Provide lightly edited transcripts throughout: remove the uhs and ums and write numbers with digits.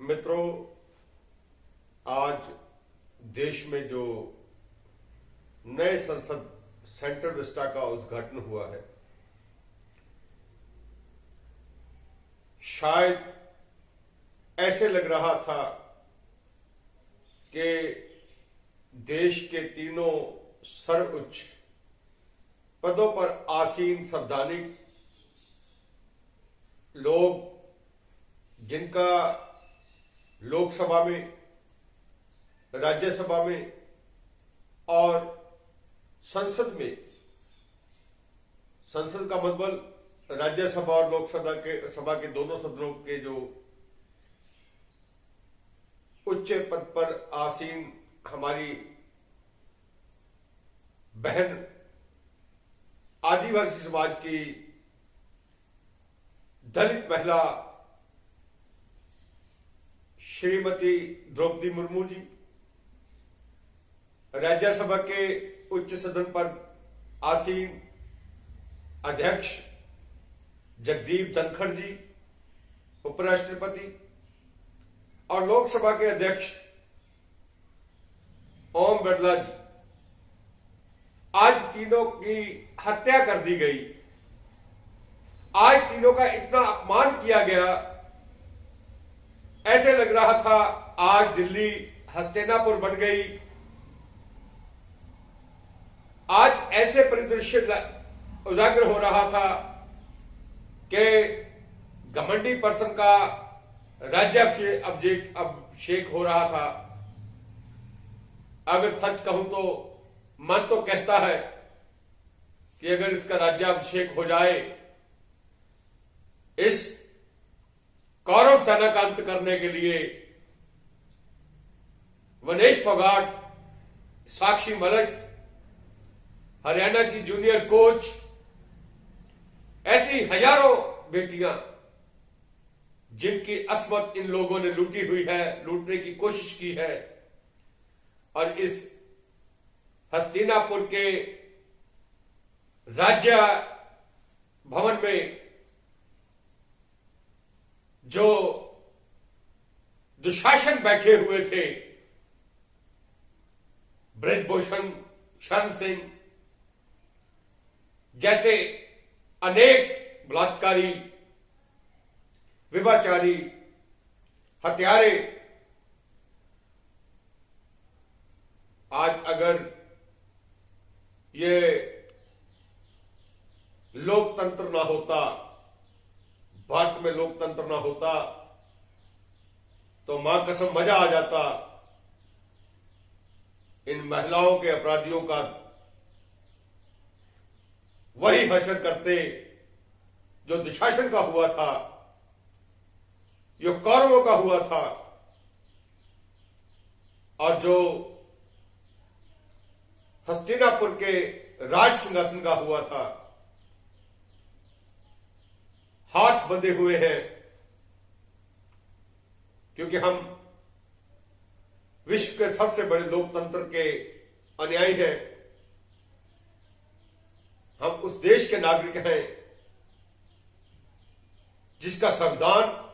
मित्रों, आज देश में जो नए संसद सेंट्रल विस्टा का उद्घाटन हुआ है, शायद ऐसे लग रहा था कि देश के तीनों सर्वोच्च पदों पर आसीन संवैधानिक लोग, जिनका लोकसभा में, राज्यसभा में और संसद में, संसद का मतलब राज्यसभा और लोकसभा के दोनों सदनों के जो उच्च पद पर आसीन हमारी बहन आदिवासी समाज की दलित महिला श्रीमती द्रौपदी मुर्मू जी, राज्यसभा के उच्च सदन पर आसीन अध्यक्ष जगदीप धनखड़ जी, उपराष्ट्रपति, और लोकसभा के अध्यक्ष ओम बिरला जी, आज तीनों की हत्या कर दी गई। आज तीनों का इतना अपमान किया गया, ऐसे लग रहा था आज दिल्ली हस्तिनापुर बन गई। आज ऐसे परिदृश्य उजागर हो रहा था कि घमंडी पर्सन का राज्याभिषेक हो रहा था। अगर सच कहूं तो मन तो कहता है कि अगर इसका राज्याभिषेक हो जाए, इस कौरव सेना का अंत करने के लिए वनेश फोगाट, साक्षी मलिक, हरियाणा की जूनियर कोच, ऐसी हजारों बेटियां जिनकी अस्मत इन लोगों ने लूटी हुई है, लूटने की कोशिश की है, और इस हस्तिनापुर के राज्य भवन में जो दुशासन बैठे हुए थे, ब्रजभूषण शरण सिंह जैसे अनेक बलात्कारी, विभाचारी, हत्यारे, आज अगर ये लोकतंत्र ना होता, भारत में लोकतंत्र ना होता, तो मां कसम मजा आ जाता इन महिलाओं के अपराधियों का वही हशर करते जो दुशासन का हुआ था, जो कौरवों का हुआ था, और जो हस्तिनापुर के राज सिंहासन का हुआ था। हाथ बंधे हुए हैं, क्योंकि हम विश्व के सबसे बड़े लोकतंत्र के अनुयायी हैं। हम उस देश के नागरिक हैं जिसका संविधान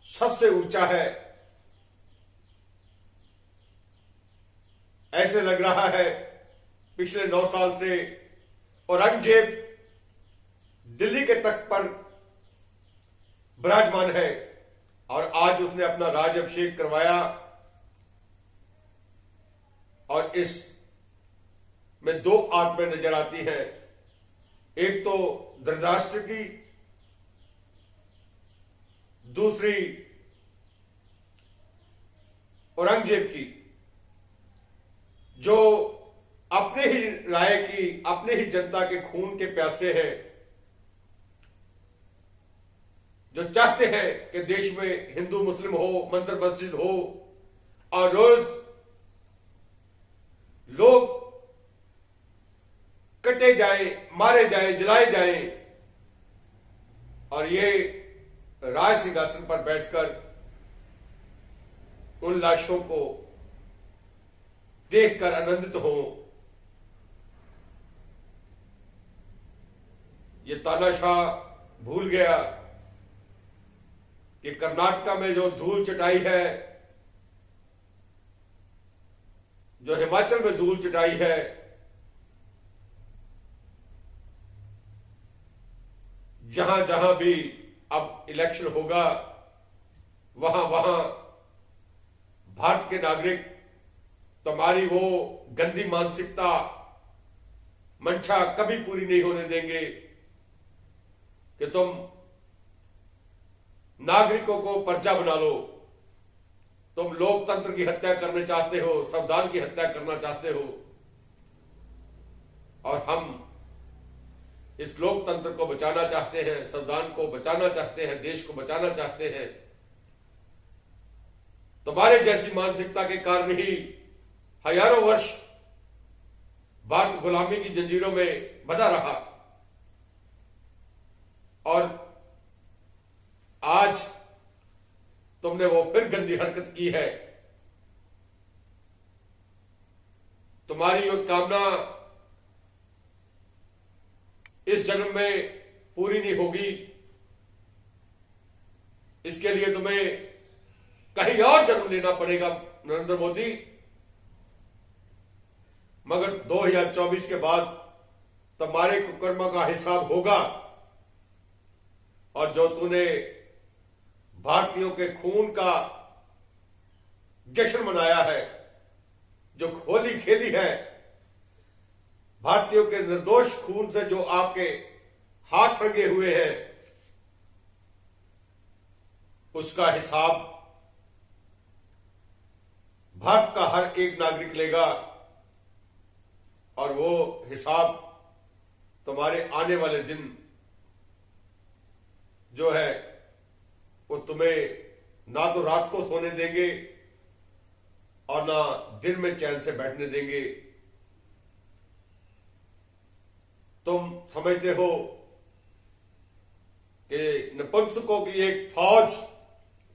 सबसे ऊंचा है। ऐसे लग रहा है पिछले 9 साल से औरंगजेब दिल्ली के तख्त पर विराजमान है, और आज उसने अपना राज्याभिषेक करवाया, और इस में 2 आत्माएं नजर आती हैं। एक तो धृतराष्ट्र की, दूसरी औरंगजेब की, जो अपने ही राय की, अपने ही जनता के खून के प्यासे हैं, जो चाहते हैं कि देश में हिंदू मुस्लिम हो, मंदिर मस्जिद हो, और रोज लोग कटे जाएं, मारे जाएं, जलाए जाएं, और ये राज सिंहासन पर बैठकर उन लाशों को देखकर आनंदित हो। ये तानाशाह भूल गया कि कर्नाटका में जो धूल चटाई है, जो हिमाचल में धूल चटाई है, जहां जहां भी अब इलेक्शन होगा वहां वहां भारत के नागरिक तुम्हारी वो गंदी मानसिकता, मंशा कभी पूरी नहीं होने देंगे कि तुम नागरिकों को पर्चा बना लो। तुम लोकतंत्र की हत्या करना चाहते हो, संविधान की हत्या करना चाहते हो, और हम इस लोकतंत्र को बचाना चाहते हैं, संविधान को बचाना चाहते हैं, देश को बचाना चाहते हैं। तुम्हारे जैसी मानसिकता के कारण ही हजारों वर्ष भारत गुलामी की जंजीरों में बंधा रहा, और आज तुमने वो फिर गंदी हरकत की है। तुम्हारी वो कामना इस जन्म में पूरी नहीं होगी, इसके लिए तुम्हें कहीं और जन्म लेना पड़ेगा नरेंद्र मोदी। मगर 2024 के बाद तुम्हारे कुकर्म का हिसाब होगा, और जो तूने भारतीयों के खून का जश्न मनाया है, जो होली खेली है, भारतीयों के निर्दोष खून से जो आपके हाथ रंगे हुए हैं, उसका हिसाब भारत का हर एक नागरिक लेगा, और वो हिसाब तुम्हारे आने वाले दिन जो है वो तुम्हें ना तो रात को सोने देंगे और ना दिन में चैन से बैठने देंगे। तुम समझते हो कि नपुंसकों की एक फौज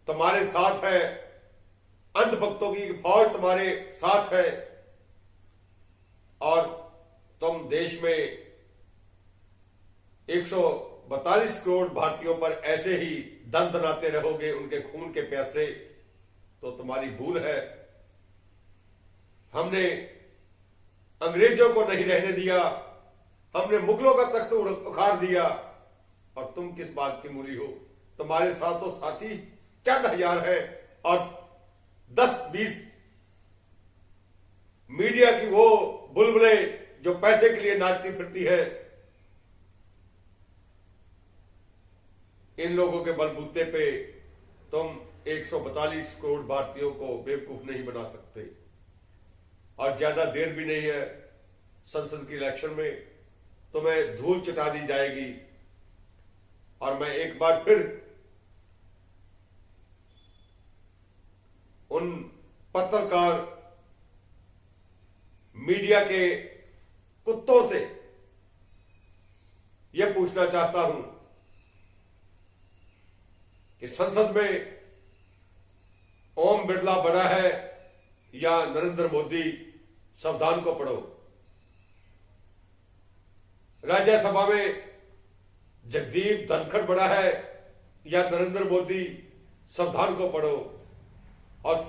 तुम्हारे साथ है, अंधभक्तों की एक फौज तुम्हारे साथ है, और तुम देश में 142 करोड़ भारतीयों पर ऐसे ही दंदनाते रहोगे उनके खून के प्यासे, तो तुम्हारी भूल है। हमने अंग्रेजों को नहीं रहने दिया, हमने मुगलों का तख्त उखाड़ दिया, और तुम किस बात की मूली हो? तुम्हारे साथ तो साथी चंद हजार है, और 10-20 मीडिया की वो बुलबुले जो पैसे के लिए नाचती फिरती है। इन लोगों के बलबूते पे तुम 142 करोड़ भारतीयों को बेवकूफ नहीं बना सकते, और ज्यादा देर भी नहीं है। संसद की इलेक्शन में तुम्हें धूल चटा दी जाएगी, और मैं एक बार फिर उन पत्रकार मीडिया के कुत्तों से यह पूछना चाहता हूं कि संसद में ओम बिरला बड़ा है या नरेंद्र मोदी? संविधान को पढ़ो। राज्यसभा में जगदीप धनखड़ बड़ा है या नरेंद्र मोदी? संविधान को पढ़ो। और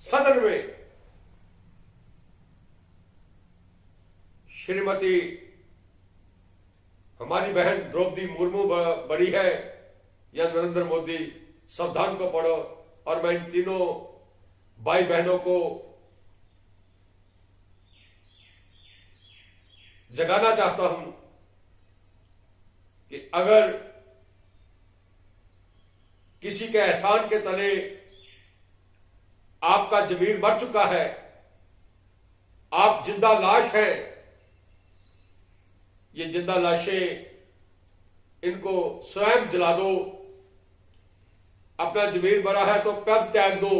सदन में श्रीमती हमारी बहन द्रौपदी मुर्मू बड़ी है या नरेंद्र मोदी? संविधान को पढ़ो। और मैं इन तीनों भाई बहनों को जगाना चाहता हूं कि अगर किसी के एहसान के तले आपका जमीर मर चुका है, आप जिंदा लाश हैं, ये जिंदा लाशें इनको स्वयं जला दो। अपना जमीर मरा है तो पद त्याग दो,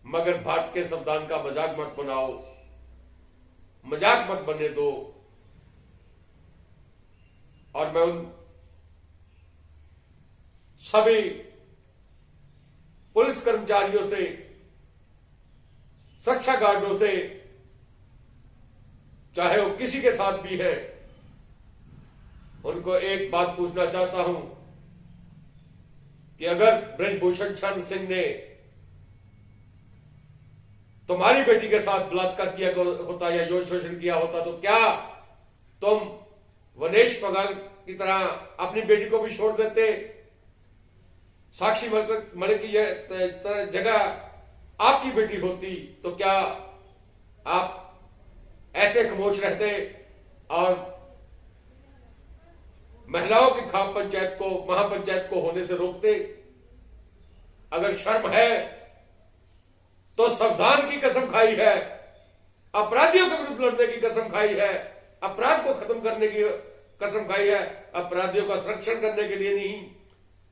मगर भारत के संविधान का मजाक मत बनाओ, मजाक मत बनने दो। और मैं उन सभी पुलिस कर्मचारियों से, सुरक्षा गार्डों से, चाहे वो किसी के साथ भी है, उनको एक बात पूछना चाहता हूं कि अगर ब्रजभूषण शरण सिंह ने तुम्हारी बेटी के साथ बलात्कार किया होता या यौन शोषण किया होता तो क्या तुम वनेश पगार की तरह अपनी बेटी को भी छोड़ देते? साक्षी मलिक की जगह आपकी बेटी होती तो क्या आप ऐसे खामोश रहते और महिलाओं की खाप पंचायत को, महापंचायत को होने से रोकते? अगर शर्म है तो संविधान की कसम खाई है, अपराधियों के विरुद्ध लड़ने की कसम खाई है, अपराध को खत्म करने की कसम खाई है, अपराधियों का संरक्षण करने के लिए नहीं।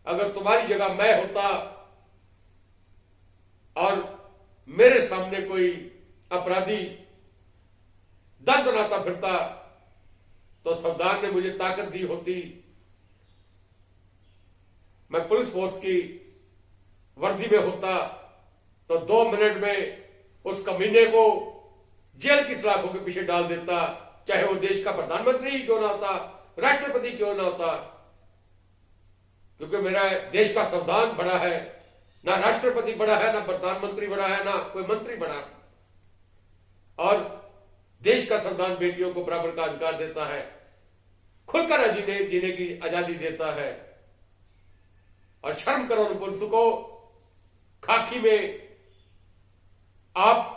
अगर तुम्हारी जगह मैं होता और मेरे सामने कोई अपराधी दंड बनाता फिरता तो संविधान ने मुझे ताकत दी होती, मैं पुलिस फोर्स की वर्दी में होता तो 2 मिनट में उस कमीने को जेल की सलाखों के पीछे डाल देता, चाहे वो देश का प्रधानमंत्री ही क्यों ना होता, राष्ट्रपति क्यों ना होता। क्योंकि मेरा देश का संविधान बड़ा है, ना राष्ट्रपति बड़ा है, ना प्रधानमंत्री बड़ा है, ना कोई मंत्री बड़ा है। और देश का संविधान बेटियों को बराबर का अधिकार देता है, खुलकर जीने की आजादी देता है। और शर्म करो उन पुलिस को, खाकी में आप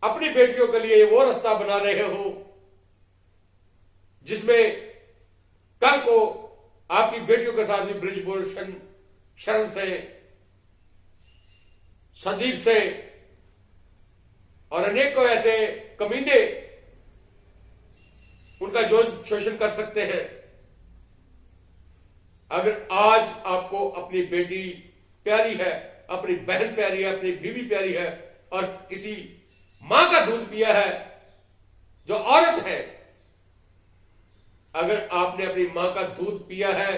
अपनी बेटियों के लिए वो रास्ता बना रहे हो जिसमें कल को आपकी बेटियों के साथ भी ब्रजभूषण शरण से, संदीप से और अनेकों ऐसे कमीने उनका जो शोषण कर सकते हैं। अगर आज आपको अपनी बेटी प्यारी है, अपनी बहन प्यारी है, अपनी बीवी प्यारी है और किसी मां का दूध पिया है जो औरत है, अगर आपने अपनी मां का दूध पिया है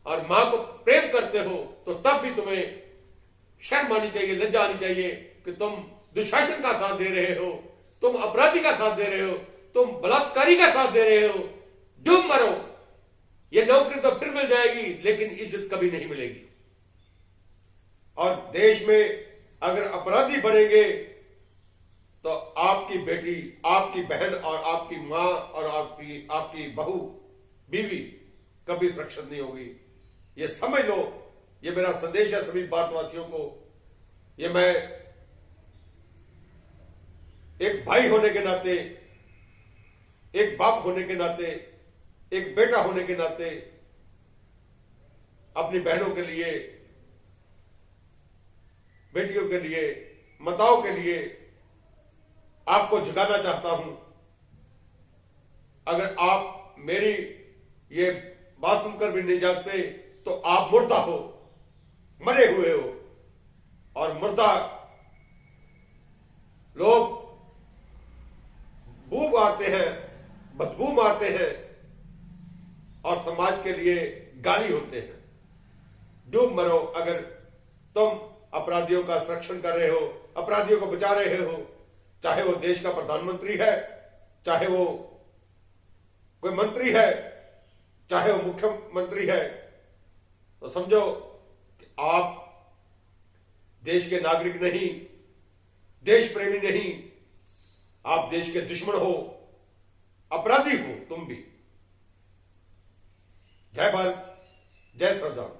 और मां को प्रेम करते हो तो तब भी तुम्हें शर्म आनी चाहिए, लज्जा आनी चाहिए कि तुम दुशासन का साथ दे रहे हो, तुम अपराधी का साथ दे रहे हो, तुम बलात्कारी का साथ दे रहे हो। डूब मरो, ये नौकरी तो फिर मिल जाएगी लेकिन इज्जत कभी नहीं मिलेगी। और देश में अगर अपराधी बढ़ेंगे तो आपकी बेटी, आपकी बहन और आपकी मां और आपकी बहू, बीवी कभी सुरक्षित नहीं होगी। ये समझ लो, ये मेरा संदेश है सभी भारतवासियों को। ये मैं एक भाई होने के नाते, एक बाप होने के नाते, एक बेटा होने के नाते अपनी बहनों के लिए, बेटियों के लिए, माताओं के लिए आपको जगाना चाहता हूं। अगर आप मेरी ये बात सुनकर भी नहीं जागते तो आप मुर्दा हो, मरे हुए हो। और मुर्दा लोग बू मारते हैं, बदबू मारते हैं और समाज के लिए गाली होते हैं। डूब मरो अगर तुम अपराधियों का संरक्षण कर रहे हो, अपराधियों को बचा रहे हो, चाहे वो देश का प्रधानमंत्री है, चाहे वो कोई मंत्री है, चाहे वो मुख्यमंत्री है, तो समझो कि आप देश के नागरिक नहीं, देश प्रेमी नहीं, आप देश के दुश्मन हो, अपराधी हो तुम भी। जय भारत, जय संविधान।